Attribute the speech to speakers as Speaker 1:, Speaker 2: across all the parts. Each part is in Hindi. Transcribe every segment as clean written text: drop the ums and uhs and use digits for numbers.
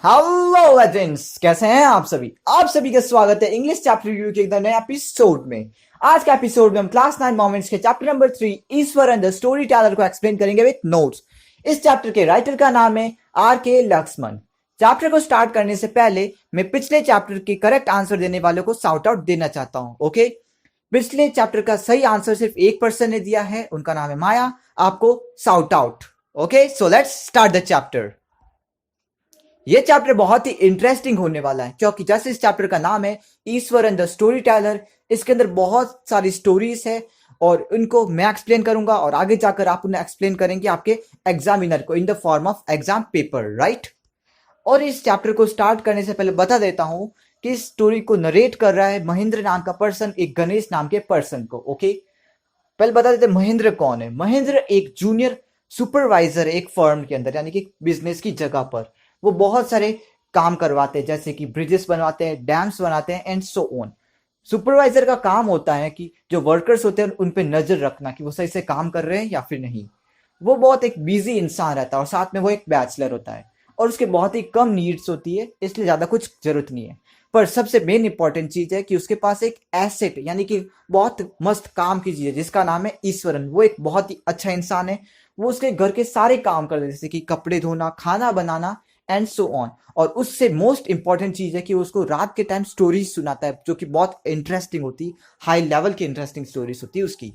Speaker 1: हेलो लेजेंड्स, कैसे हैं आप सभी का स्वागत है इंग्लिश चैप्टर रिव्यू के एक नए एपिसोड में। आज का एपिसोड में हम क्लास 9 मोमेंट्स के chapter number 3 Ishwar and the story teller को एक्सप्लेन करेंगे विद नोट्स। इस चैप्टर के राइटर का नाम है R.K. लक्ष्मण। चैप्टर को स्टार्ट करने से पहले मैं पिछले चैप्टर के करेक्ट आंसर देने वालों को साउट आउट देना चाहता हूं। ओके, पिछले चैप्टर का सही आंसर सिर्फ एक पर्सन ने दिया है, उनका नाम है माया। आपको shout. Okay, so let's start the chapter. ये चैप्टर बहुत ही इंटरेस्टिंग होने वाला है क्योंकि जैसे इस चैप्टर का नाम है ईश्वर एंड द स्टोरी टेलर, इसके अंदर बहुत सारी स्टोरीज है और उनको मैं एक्सप्लेन करूंगा और आगे जाकर आप उन्हें एक्सप्लेन करेंगे आपके एग्जामिनर को in the form of exam paper, right. और इस चैप्टर को स्टार्ट करने से पहले बता देता हूं कि इस स्टोरी को नरेट कर रहा है महेंद्र नाम का पर्सन, एक गणेश नाम के पर्सन को। ओके, पहले बता देते महेंद्र कौन है। महेंद्र एक जूनियर सुपरवाइजर है एक फर्म के अंदर, यानी कि बिजनेस की जगह पर। वो बहुत सारे काम करवाते हैं, जैसे कि ब्रिजेस बनवाते हैं, डैम्स बनाते हैं एंड सो ऑन। सुपरवाइजर का काम होता है कि जो वर्कर्स होते हैं उन पे नजर रखना कि वो सही से काम कर रहे हैं या फिर नहीं। वो बहुत एक बिजी इंसान रहता है और साथ में वो एक बैचलर होता है और उसके बहुत ही कम नीड्स होती है, इसलिए ज्यादा कुछ जरूरत नहीं है। पर सबसे मेन इंपॉर्टेंट चीज है कि उसके पास एक एसेट यानी कि बहुत मस्त काम की चीज है जिसका नाम है ईश्वरन। वो एक बहुत ही अच्छा इंसान है। वो उसके घर के सारे काम कर देते हैं, जैसे कि कपड़े धोना, खाना बनाना एंड सो ऑन। और उससे मोस्ट इंपॉर्टेंट चीज है कि उसको रात के टाइम स्टोरीज सुनाता है जो कि बहुत इंटरेस्टिंग होती, हाई लेवल की इंटरेस्टिंग स्टोरीज होती है उसकी।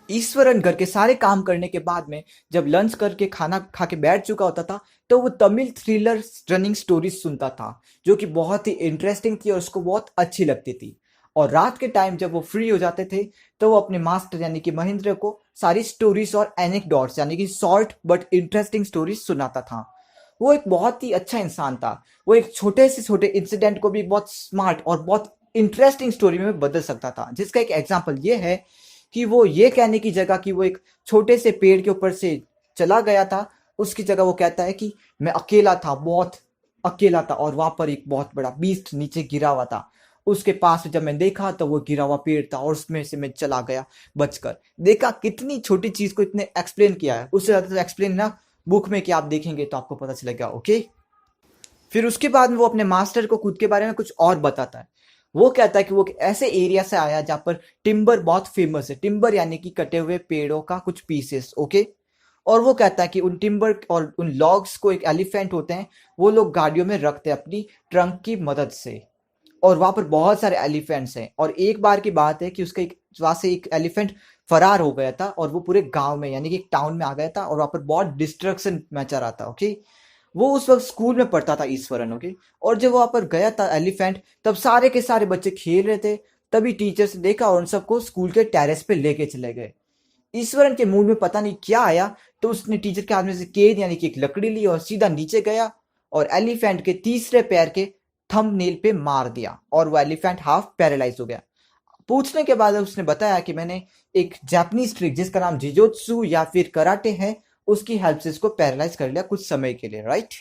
Speaker 1: ईश्वरन घर के सारे काम करने के बाद में जब लंच करके खाना खा के बैठ चुका होता था तो वो तमिल थ्रिलर रनिंग स्टोरीज सुनता था जो कि बहुत ही इंटरेस्टिंग थी और उसको बहुत अच्छी लगती थी। और रात के टाइम जब वो फ्री हो जाते थे तो वो अपने मास्टर यानी कि महेंद्र को सारी स्टोरीज और एनेक्डोट्स यानी कि शॉर्ट बट इंटरेस्टिंग स्टोरीज सुनाता था। वो एक बहुत ही अच्छा इंसान था। वो एक छोटे से छोटे इंसिडेंट को भी बहुत स्मार्ट और बहुत इंटरेस्टिंग स्टोरी में बदल सकता था, जिसका एक एग्जाम्पल ये है कि वो ये कहने की जगह कि वो एक छोटे से पेड़ के ऊपर से चला गया था, उसकी जगह वो कहता है कि मैं अकेला था, बहुत अकेला था और वहां पर एक बहुत बड़ा बीस्ट नीचे गिरा हुआ था। उसके पास जब मैं देखा तो वो गिरा हुआ पेड़ था और उसमें से मैं चला गया बचकर। देखा कितनी छोटी चीज को इतने एक्सप्लेन किया है, उससे ज्यादा तो एक्सप्लेन ना बुक में कि आप देखेंगे तो आपको पता चलेगा। ओके, फिर उसके बाद में वो अपने मास्टर को खुद के बारे में कुछ और बताता है। वो कहता है कि वो ऐसे एरिया से आया जहां पर टिम्बर बहुत फेमस है। टिम्बर यानी कि कटे हुए पेड़ों का कुछ पीसेस। ओके, और वो कहता है कि उन टिम्बर और उन लॉग्स को एक एलिफेंट होते हैं, वो लोग गाड़ियों में रखते हैं अपनी ट्रंक की मदद से। और वहां पर बहुत सारे एलिफेंट्स हैं और एक बार की बात है कि उसका एक वहां से एक एलिफेंट फरार हो गया था और वो पूरे गांव में यानी कि एक टाउन में आ गया था और वहां पर बहुत डिस्ट्रक्शन मचा रहा था। ओके, वो उस वक्त स्कूल में पढ़ता था ईश्वरन। ओके, और जब वहां पर गया था एलिफेंट, तब सारे के सारे बच्चे खेल रहे थे। तभी टीचर्स ने देखा और उन सबको स्कूल के टेरेस पे लेके चले गए। ईश्वरन के मूड में पता नहीं क्या आया, तो उसने टीचर के हाथ में से केन यानी कि एक लकड़ी ली और सीधा नीचे गया और एलिफेंट के तीसरे पैर के थंबनेल पे मार दिया और वो एलिफेंट हाफ पैरालाइज हो गया। पूछने के बाद उसने बताया कि मैंने एक जापानीज ट्रिक जिसका नाम जिजोत्सु या फिर कराटे है, उसकी हेल्प से इसको पैरालाइज कर लिया कुछ समय के लिए, राइट।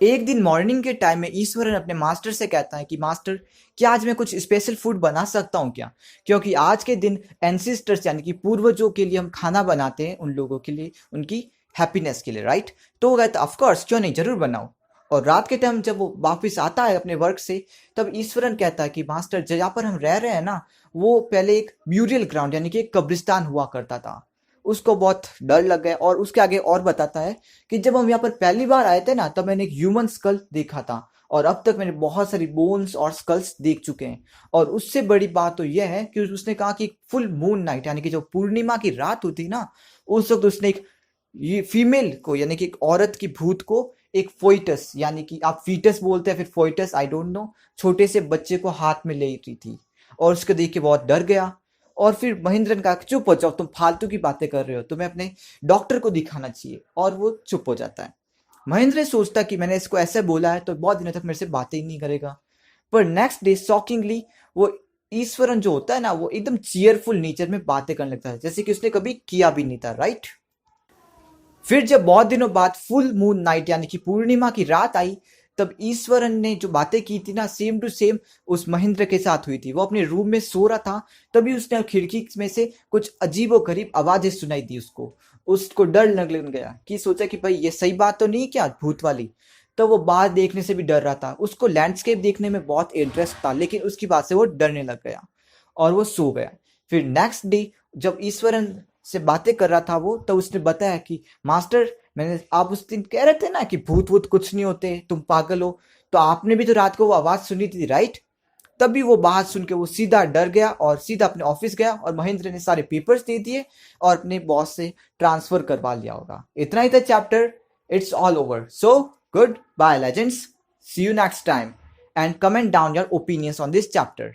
Speaker 1: एक दिन मॉर्निंग के टाइम में ईश्वरन अपने मास्टर से कहता है कि मास्टर, क्या आज मैं कुछ स्पेशल फूड बना सकता हूँ क्या? क्योंकि आज के दिन एंसिस्टर्स यानी कि पूर्वजों के लिए हम खाना बनाते हैं, उन लोगों के लिए, उनकी हैप्पीनेस के लिए, राइट। तो वो कहता ऑफकोर्स, क्यों नहीं, जरूर बनाओ। और रात के टाइम जब वो वापस आता है अपने वर्क से, तब ईश्वरन कहता है कि मास्टर, जहाँ पर हम रह रहे हैं ना, वो पहले एक म्यूरियल ग्राउंड यानी कि एक कब्रिस्तान हुआ करता था। उसको बहुत डर लग गया और उसके आगे और बताता है कि जब हम यहाँ पर पहली बार आए थे ना, तब मैंने एक ह्यूमन स्कल देखा था और अब तक मैंने बहुत सारी बोन्स और स्कल्स देख चुके हैं। और उससे बड़ी बात तो यह है कि उसने कहा कि फुल मून नाइट यानी कि जो पूर्णिमा की रात होती ना, उस वक्त उसने एक ये फीमेल को यानी कि एक औरत की भूत को एक फोइटस यानी कि आप फीटस बोलते हैं फिर फोइटस, आई डोंट नो, छोटे से बच्चे को हाथ में ले रही थी और उसको देख के बहुत डर गया। और फिर महेंद्रन कहा चुप हो जाओ, तुम फालतू की बातें कर रहे हो, तुम्हें अपने डॉक्टर को दिखाना चाहिए। और वो चुप हो जाता है। महेंद्र सोचता कि मैंने इसको ऐसे बोला है तो बहुत दिनों तक मेरे से बातें ही नहीं करेगा। पर नेक्स्ट डे शॉकिंगली वो ईश्वरन जो होता है ना, वो एकदम चीयरफुल नेचर में बातें करने लगता है जैसे कि उसने कभी किया भी नहीं था, राइट। फिर जब बहुत दिनों बाद फुल मून नाइट यानी कि पूर्णिमा की रात आई, तब ईश्वरन ने जो बातें की थी ना, सेम टू सेम उस महेंद्र के साथ हुई थी। वो अपने रूम में सो रहा था, तभी उसने खिड़की में से कुछ अजीबो गरीब आवाजें सुनाई दी उसको। उसको डर लगने गया कि सोचा कि भाई ये सही बात तो नहीं क्या भूत वाली। तो वो बाहर देखने से भी डर रहा था। उसको लैंडस्केप देखने में बहुत इंटरेस्ट था, लेकिन उसकी बात से वो डरने लग गया और वो सो गया। फिर नेक्स्ट डे जब ईश्वरन से बातें कर रहा था वो, तो उसने बताया कि मास्टर, मैंने आप उस दिन कह रहे थे ना कि भूत वूत कुछ नहीं होते, तुम पागल हो, तो आपने भी तो रात को वो आवाज सुनी थी, राइट? तभी वो बात सुन के वो सीधा डर गया और सीधा अपने ऑफिस गया, और महेंद्र ने सारे पेपर्स दे दिए और अपने बॉस से ट्रांसफर करवा लिया होगा। इतना ही था chapter, it's all over. So good bye legends, see you next time, and comment down your opinions on this chapter.